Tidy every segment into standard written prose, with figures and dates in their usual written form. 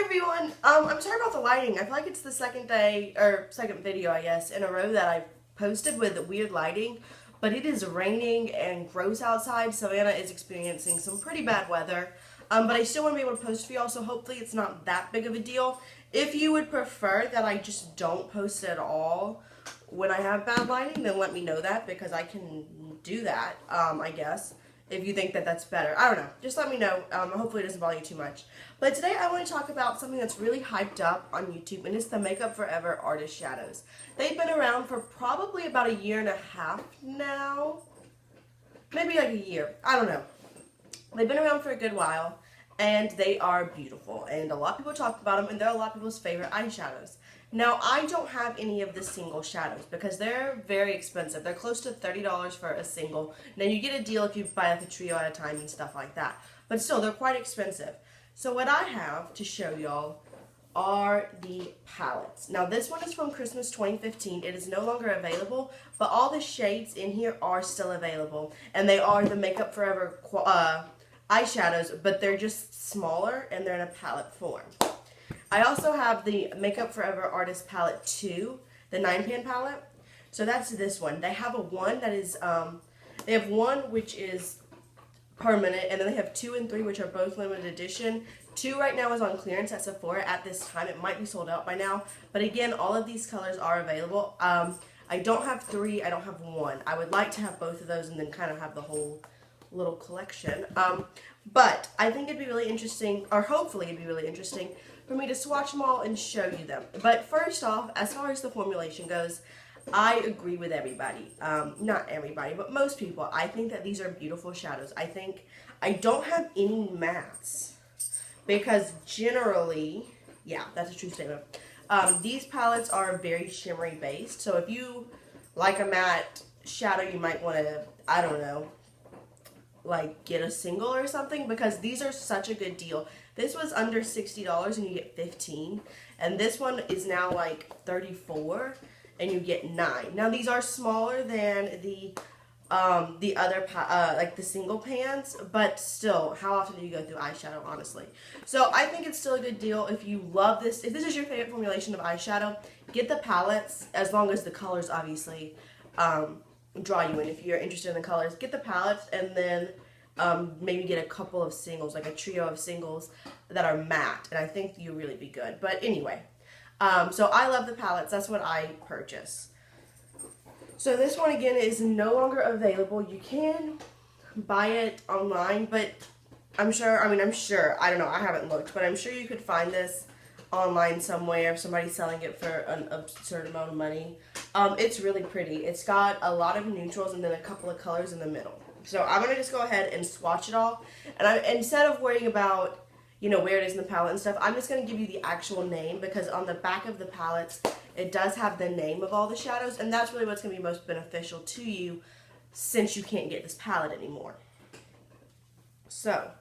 everyone, I'm sorry about the lighting. I feel like it's the second day, or second video, I guess, in a row that I posted with weird lighting, but it is raining and gross outside. Savannah is experiencing some pretty bad weather, but I still want to be able to post for y'all, so hopefully it's not that big of a deal. If you would prefer that I just don't post at all when I have bad lighting, then let me know that, because I can do that, I guess. If you think that that's better. I don't know. Just let me know. Hopefully it doesn't bother you too much. But today I want to talk about something that's really hyped up on YouTube, and it's the Makeup Forever Artist Shadows. They've been around for probably about 1.5 years now. Maybe like a year. I don't know. They've been around for a good while, and they are beautiful. And a lot of people talk about them, and they're a lot of people's favorite eyeshadows. Now, I don't have any of the single shadows because they're very expensive. They're close to $30 for a single. Now, you get a deal if you buy like a trio at a time and stuff like that. But still, they're quite expensive. So what I have to show y'all are the palettes. Now, this one is from Christmas 2015. It is no longer available, but all the shades in here are still available. And they are the Makeup Forever eyeshadows, but they're just smaller and they're in a palette form. I also have the Makeup Forever Artist Palette 2, the 9-pan palette. So that's this one. They have a one that is, they have one which is permanent, and then they have 2 and 3 which are both limited edition. 2 right now is on clearance at Sephora at this time. It might be sold out by now. But again, all of these colors are available. I don't have 3, I don't have 1. I would like to have both of those and then kind of have the whole little collection. But I think it'd be really interesting, or hopefully it'd be really interesting, for me to swatch them all and show you them. But first off, as far as the formulation goes, I agree with everybody. Not everybody, but most people. I think that these are beautiful shadows. I don't have any mattes, because generally, yeah, that's a true statement. These palettes are very shimmery based, so if you like a matte shadow, you might want to, I don't know, like get a single or something, because these are such a good deal. This was under $60 and you get 15, and this one is now like 34 and you get 9. Now these are smaller than the other like the single pans, but still, how often do you go through eyeshadow, honestly? So I think it's still a good deal if you love this. If this is your favorite formulation of eyeshadow, get the palettes, as long as the colors obviously draw you in. If you're interested in the colors, get the palettes, and then maybe get a couple of singles, like a trio of singles that are matte, and I think you'll really be good. But anyway, so I love the palettes. That's what I purchase. So this one again is no longer available. You can buy it online, but I'm sure, I don't know, I haven't looked, but I'm sure you could find this online somewhere if somebody's selling it for an absurd amount of money. It's really pretty. It's got a lot of neutrals and then a couple of colors in the middle. So I'm going to just go ahead and swatch it all. And instead of worrying about, you know, where it is in the palette and stuff, I'm just going to give you the actual name, because on the back of the palettes, it does have the name of all the shadows, and that's really what's going to be most beneficial to you since you can't get this palette anymore. So,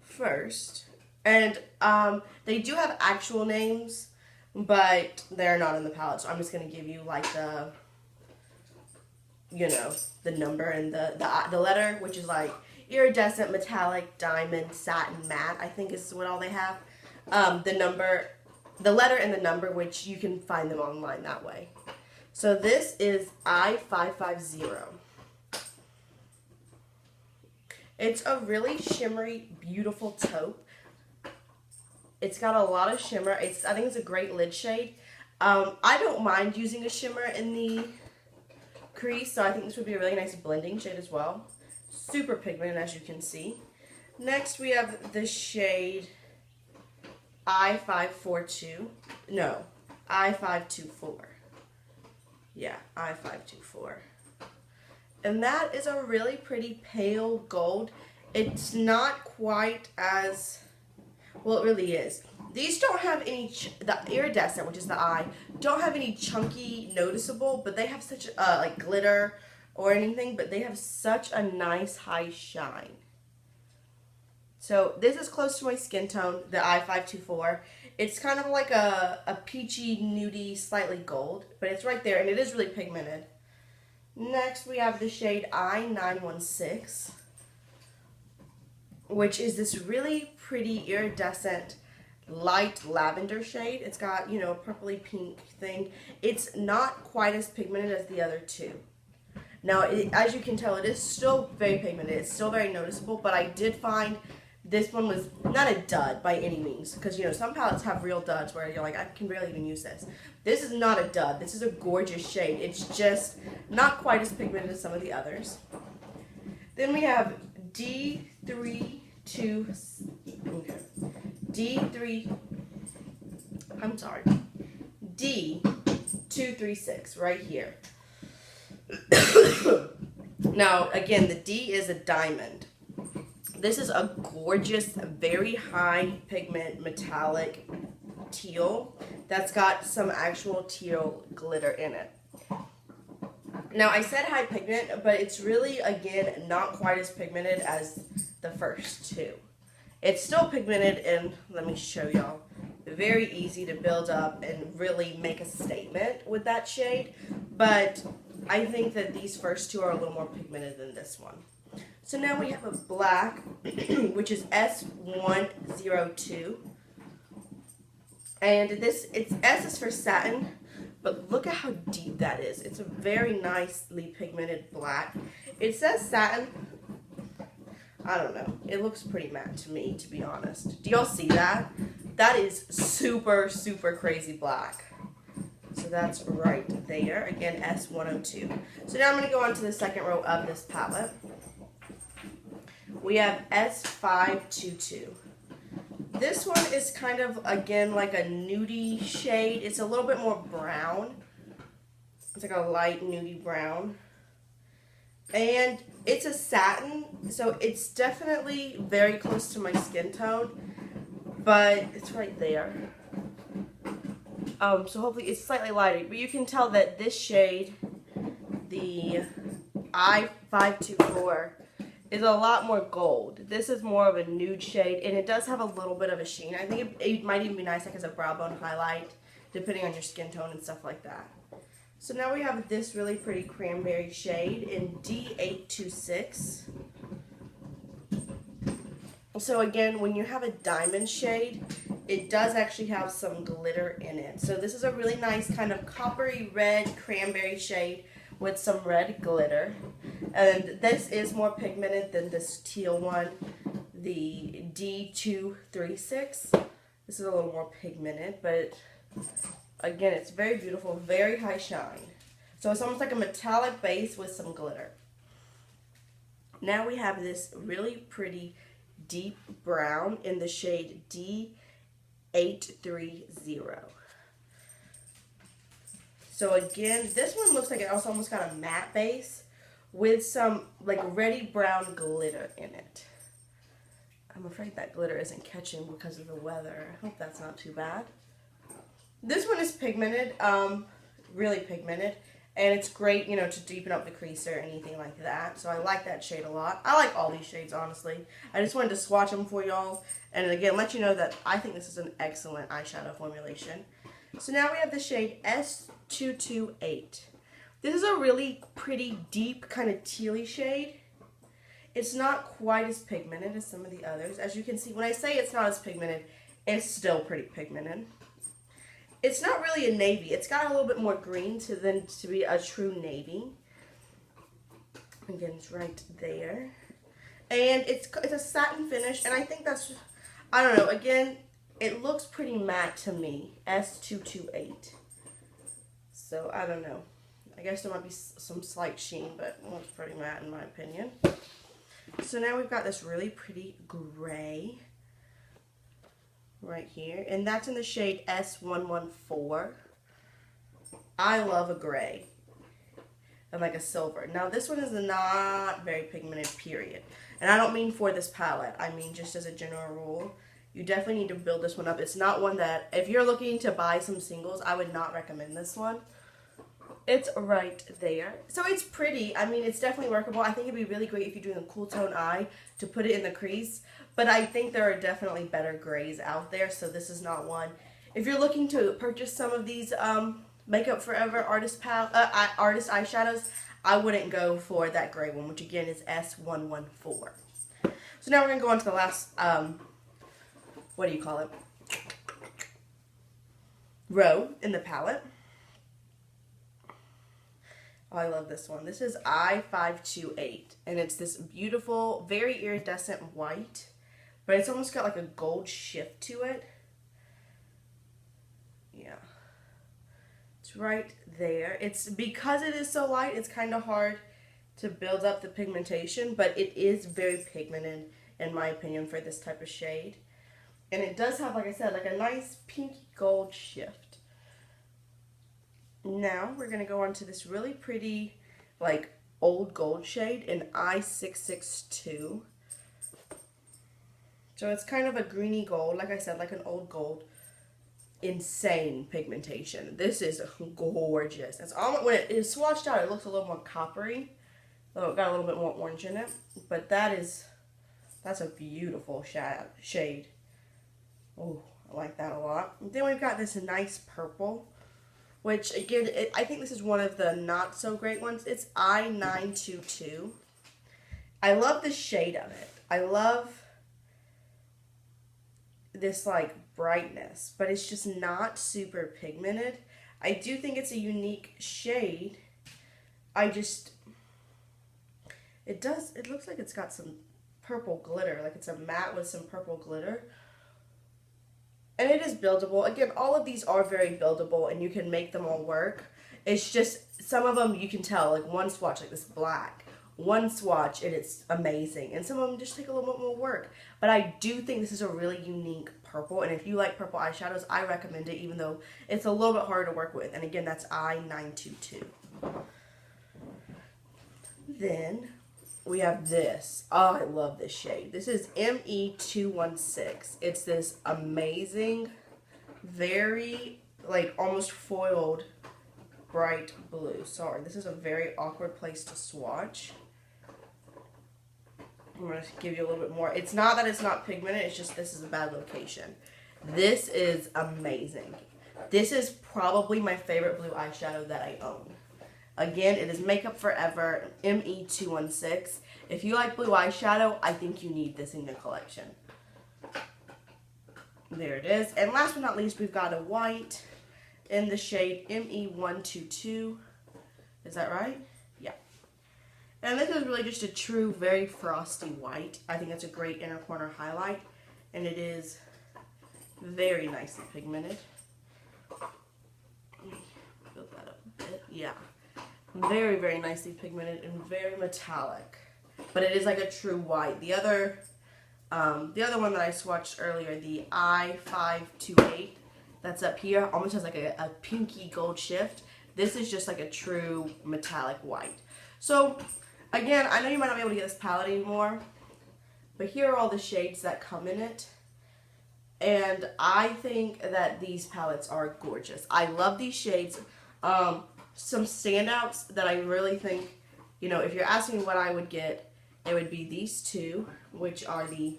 first, and they do have actual names, but they're not in the palette, so I'm just going to give you like the, you know, the number and the letter, which is like iridescent, metallic, diamond, satin, matte, I think is what all they have. The letter and the number, which you can find them online that way. So this is I550. It's a really shimmery, beautiful taupe. It's got a lot of shimmer. I think it's a great lid shade. I don't mind using a shimmer in the crease, so I think this would be a really nice blending shade as well. Super pigmented, as you can see. Next, we have the shade I524. Yeah, I524. And that is a really pretty pale gold. It's not quite as, well, it really is. These don't have any, the iridescent, which is the eye, don't have any chunky noticeable, but they have such, like glitter or anything, but they have such a nice high shine. So this is close to my skin tone, the I524. It's kind of like a peachy, nudie, slightly gold, but it's right there, and it is really pigmented. Next, we have the shade I916, which is this really pretty iridescent light lavender shade. It's got, you know, a purpley pink thing. It's not quite as pigmented as the other two. Now, as you can tell, it is still very pigmented. It's still very noticeable, but I did find this one was not a dud by any means. Because, you know, some palettes have real duds where you're like, I can barely even use this. This is not a dud. This is a gorgeous shade. It's just not quite as pigmented as some of the others. Then we have D3, D236 right here. Now, again, the D is a diamond. This is a gorgeous, very high pigment metallic teal that's got some actual teal glitter in it. Now, I said high pigment, but it's really, again, not quite as pigmented as the first two. It's still pigmented, and let me show y'all. Very easy to build up and really make a statement with that shade, but I think that these first two are a little more pigmented than this one. So now we have a black, which is S102, and S is for satin, but look at how deep that is. It's a very nicely pigmented black. It says satin. I don't know. It looks pretty matte to me, to be honest. Do y'all see that? That is super, super crazy black. So that's right there. Again, S102. So now I'm going to go on to the second row of this palette. We have S522. This one is kind of, again, like a nudie shade. It's a little bit more brown. It's like a light nudie brown. And it's a satin, so it's definitely very close to my skin tone, but it's right there. So hopefully it's slightly lighter, but you can tell that this shade, the I524, is a lot more gold. This is more of a nude shade, and it does have a little bit of a sheen. I think it might even be nice like as a brow bone highlight, depending on your skin tone and stuff like that. So now we have this really pretty cranberry shade in D826. So again, when you have a diamond shade, it does actually have some glitter in it. So this is a really nice kind of coppery red cranberry shade with some red glitter. And this is more pigmented than this teal one, the D236. This is a little more pigmented, but again, it's very beautiful, very high shine. So it's almost like a metallic base with some glitter. Now we have this really pretty deep brown in the shade D830. So again, this one looks like it also almost got a matte base with some like reddy brown glitter in it. I'm afraid that glitter isn't catching because of the weather. I hope that's not too bad. This one is pigmented, really pigmented, and it's great, you know, to deepen up the crease or anything like that. So I like that shade a lot. I like all these shades, honestly. I just wanted to swatch them for y'all, and again, let you know that I think this is an excellent eyeshadow formulation. So now we have the shade S228. This is a really pretty deep kind of tealy shade. It's not quite as pigmented as some of the others. As you can see, when I say it's not as pigmented, it's still pretty pigmented. It's not really a navy. It's got a little bit more green to be a true navy. Again, it's right there. And it's a satin finish, and I think that's, I don't know, again, it looks pretty matte to me, S228. So, I don't know. I guess there might be some slight sheen, but it looks pretty matte in my opinion. So now we've got this really pretty gray right here, and that's in the shade S114. I love a gray and like a silver. Now this one is not very pigmented, period. And I don't mean for this palette, I mean just as a general rule. You definitely need to build this one up. It's not one that, if you're looking to buy some singles, I would not recommend this one. It's right there. So it's pretty. I mean, it's definitely workable. I think it'd be really great if you're doing a cool tone eye to put it in the crease. But I think there are definitely better grays out there, so this is not one. If you're looking to purchase some of these Makeup Forever artist eyeshadows, I wouldn't go for that gray one, which again is S114. So now we're going to go on to the last, what do you call it? row in the palette. Oh, I love this one. This is I528, and it's this beautiful, very iridescent white, but it's almost got like a gold shift to it. Yeah. It's right there. It's because it is so light, it's kind of hard to build up the pigmentation, but it is very pigmented, in my opinion, for this type of shade. And it does have, like I said, like a nice pinky gold shift. Now we're going to go on to this really pretty, like, old gold shade in I662. So it's kind of a greeny gold, like I said, like an old gold. Insane pigmentation. This is gorgeous. It's almost, when it is swatched out, it looks a little more coppery. Oh, it got a little bit more orange in it. But that's a beautiful shade. Oh, I like that a lot. And then we've got this nice purple, which again, I think this is one of the not so great ones. It's I922. I love the shade of it. I love this like brightness, but it's just not super pigmented. I do think it's a unique shade. It looks like it's got some purple glitter, like it's a matte with some purple glitter. And it is buildable. Again, all of these are very buildable and you can make them all work. It's just, some of them you can tell, like one swatch, like this black, one swatch and it's amazing. And some of them just take a little bit more work. But I do think this is a really unique purple. And if you like purple eyeshadows, I recommend it, even though it's a little bit harder to work with. And again, that's I922. Then we have this. Oh, I love this shade. This is ME216. It's this amazing, very, like, almost foiled bright blue. Sorry, this is a very awkward place to swatch. I'm going to give you a little bit more. It's not that it's not pigmented, it's just this is a bad location. This is amazing. This is probably my favorite blue eyeshadow that I own. Again, it is Makeup Forever ME216. If you like blue eyeshadow, I think you need this in your collection. There it is. And last but not least, we've got a white in the shade ME122. Is that right? Yeah. And this is really just a true, very frosty white. I think it's a great inner corner highlight. And it is very nicely pigmented. Let me build that up a bit. Yeah. Very, very nicely pigmented and very metallic. But it is like a true white. The other one that I swatched earlier, the I528, that's up here, almost has like a pinky gold shift. This is just like a true metallic white. So, again, I know you might not be able to get this palette anymore, but here are all the shades that come in it. And I think that these palettes are gorgeous. I love these shades. Some standouts that I really think, you know, if you're asking what I would get, it would be these two, which are the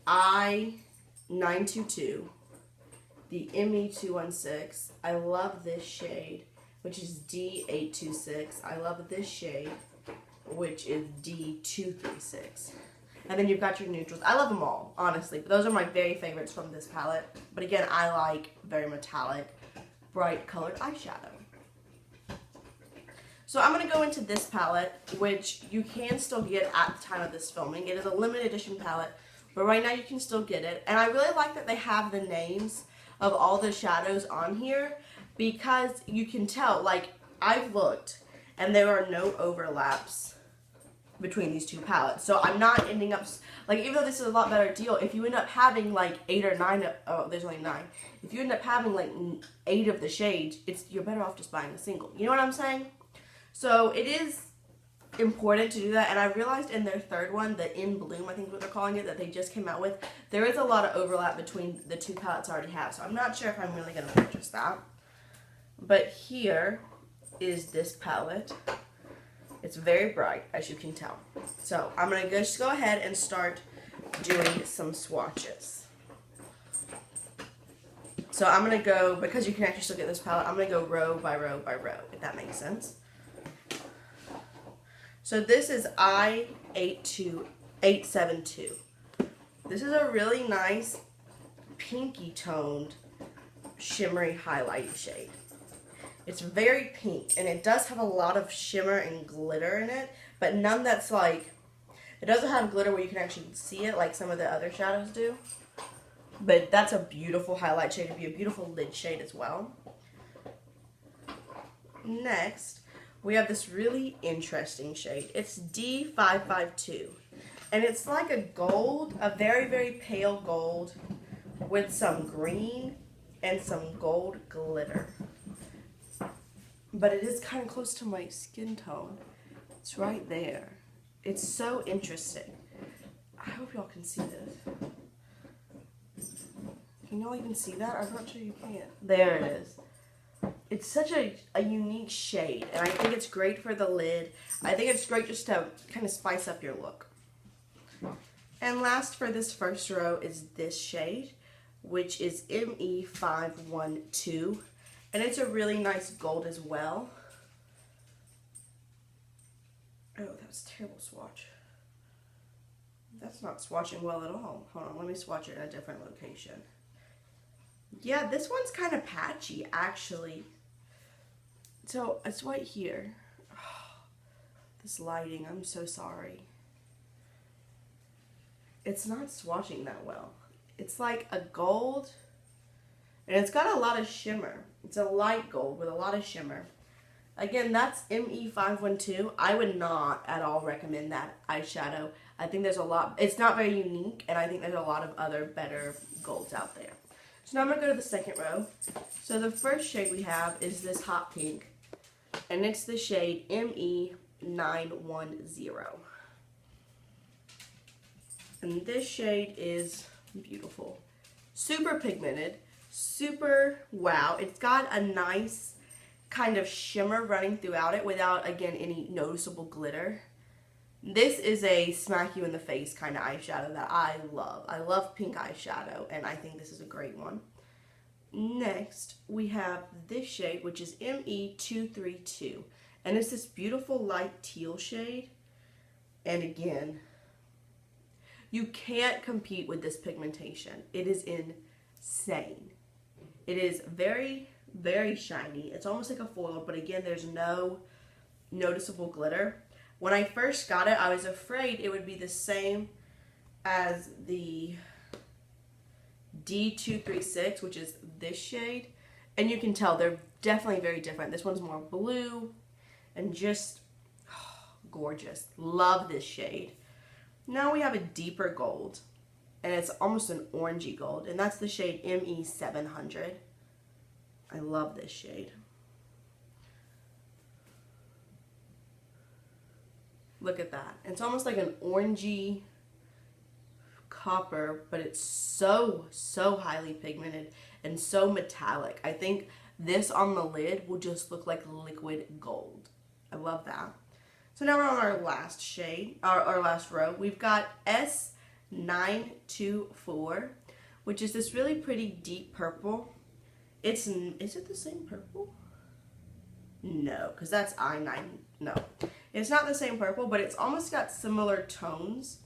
I922, the ME216. I love this shade, which is D826. I love this shade, which is D236. And then you've got your neutrals. I love them all, honestly. But those are my very favorites from this palette. But again, I like very metallic, bright colored eyeshadow. So I'm going to go into this palette, which you can still get at the time of this filming. It is a limited edition palette, but right now you can still get it. And I really like that they have the names of all the shadows on here, because you can tell, like, I've looked, and there are no overlaps between these two palettes. So I'm not ending up, like, even though this is a lot better deal, if you end up having, like, 8 or 9, oh, there's only 9. If you end up having, like, 8 of the shades, you're better off just buying a single. You know what I'm saying? So it is important to do that, and I realized in their third one, the In Bloom, I think is what they're calling it, that they just came out with, there is a lot of overlap between the two palettes I already have, so I'm not sure if I'm really going to purchase that. But here is this palette. It's very bright, as you can tell. So I'm going to just go ahead and start doing some swatches. So I'm going to go, because you can actually still get this palette, I'm going to go row by row by row, if that makes sense. So this is I872. This is a really nice pinky toned shimmery highlighting shade. It's very pink, and it does have a lot of shimmer and glitter in it, but none that's like, it doesn't have glitter where you can actually see it like some of the other shadows do. But that's a beautiful highlight shade. It'd be a beautiful lid shade as well. Next, we have this really interesting shade. It's D552, and it's like a gold, a very, very pale gold with some green and some gold glitter. But it is kind of close to my skin tone. It's right there. It's so interesting. I hope y'all can see this. Can y'all even see that? I'm not sure you can. There it is. It's such a unique shade, and I think it's great for the lid. I think it's great just to kind of spice up your look. And last for this first row is this shade, which is ME512. And it's a really nice gold as well. Oh, that was a terrible swatch. That's not swatching well at all. Hold on, let me swatch it in a different location. Yeah, this one's kind of patchy, actually. So, it's right here. Oh, this lighting, I'm so sorry. It's not swatching that well. It's like a gold, and it's got a lot of shimmer. It's a light gold with a lot of shimmer. Again, that's ME512. I would not at all recommend that eyeshadow. I think there's a lot, it's not very unique, and I think there's a lot of other better golds out there. So now I'm going to go to the second row. So the first shade we have is this hot pink, and it's the shade ME910. And this shade is beautiful. Super pigmented. Super wow. It's got a nice kind of shimmer running throughout it without, again, any noticeable glitter. This is a smack you in the face kind of eyeshadow that I love. I love pink eyeshadow, and I think this is a great one. Next, we have this shade, which is ME232. And it's this beautiful light teal shade. And again, you can't compete with this pigmentation. It is insane. It is very, very shiny. It's almost like a foil, but again, there's no noticeable glitter. When I first got it, I was afraid it would be the same as the D236, which is this shade. And you can tell they're definitely very different. This one's more blue and just gorgeous. Love this shade. Now we have a deeper gold, and it's almost an orangey gold, and that's the shade ME700. I love this shade. Look at that. It's almost like an orangey copper, but it's so highly pigmented and so metallic. I think this on the lid will just look like liquid gold. I love that. So now we're on our last shade, our last row. We've got S924, which is this really pretty deep purple. Is it the same purple? No, because that's I9. No, it's not the same purple, but it's almost got similar tones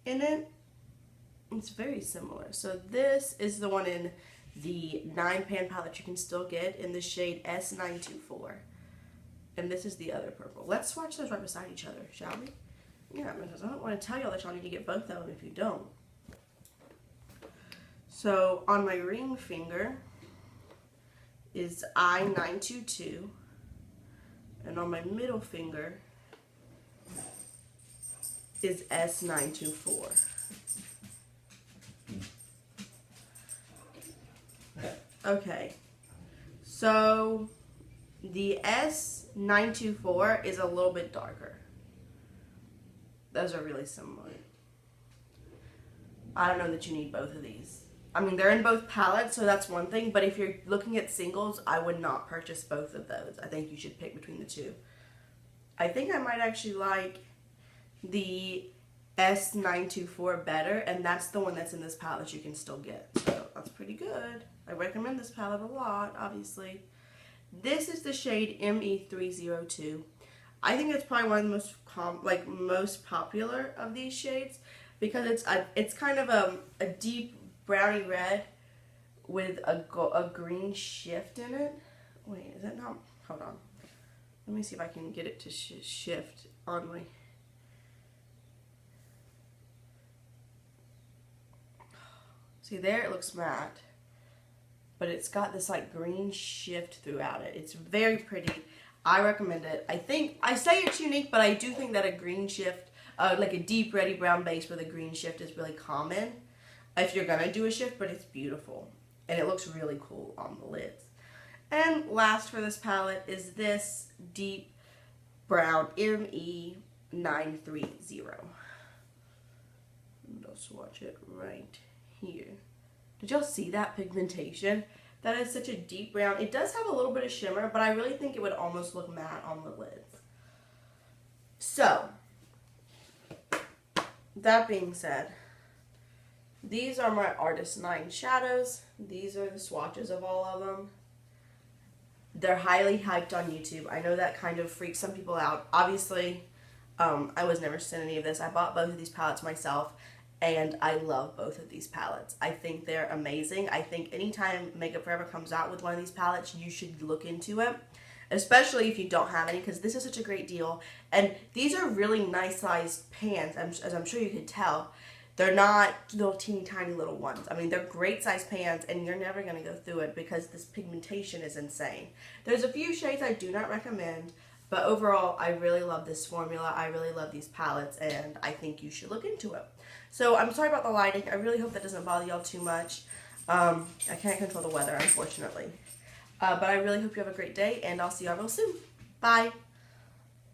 in it. It's very similar. So this is the one in the 9-pan palette you can still get in the shade S924. And this is the other purple. Let's swatch those right beside each other, shall we? Yeah, because I don't want to tell y'all that y'all need to get both of them if you don't. So on my ring finger is I922. And on my middle finger is S924. Okay, so the S924 is a little bit darker. Those are really similar. I don't know that you need both of these. I mean, they're in both palettes, so that's one thing, but if you're looking at singles, I would not purchase both of those. I think you should pick between the two. I think I might actually like the S924 better, and that's the one that's in this palette you can still get. So that's pretty good. I recommend this palette a lot, obviously. This is the shade ME302. I think it's probably one of the most popular of these shades because it's kind of a deep browny red with a green shift in it. Wait, is it not? Hold on. Let me see if I can get it to shift on me. See there, it looks matte. But it's got this like green shift throughout it. It's very pretty. I recommend it. I say it's unique, but I do think that a green shift, like a deep reddy brown base with a green shift is really common if you're gonna do a shift, but it's beautiful. And it looks really cool on the lids. And last for this palette is this deep brown ME930. And I'll swatch it right here. Did y'all see that pigmentation? That is such a deep brown. It does have a little bit of shimmer, but I really think it would almost look matte on the lids. So, that being said, these are my Artist 9 shadows. These are the swatches of all of them. They're highly hyped on YouTube. I know that kind of freaks some people out. Obviously, I was never sent any of this. I bought both of these palettes myself, and I love both of these palettes. I think they're amazing. I think anytime Makeup Forever comes out with one of these palettes, you should look into it, especially if you don't have any, because this is such a great deal. And these are really nice sized pans, as I'm sure you can tell. They're not little teeny tiny little ones. I mean, they're great sized pans, and you're never going to go through it because this pigmentation is insane. There's a few shades I do not recommend, but overall, I really love this formula. I really love these palettes, and I think you should look into it. So I'm sorry about the lighting. I really hope that doesn't bother y'all too much. I can't control the weather, unfortunately. But I really hope you have a great day, and I'll see y'all real soon. Bye.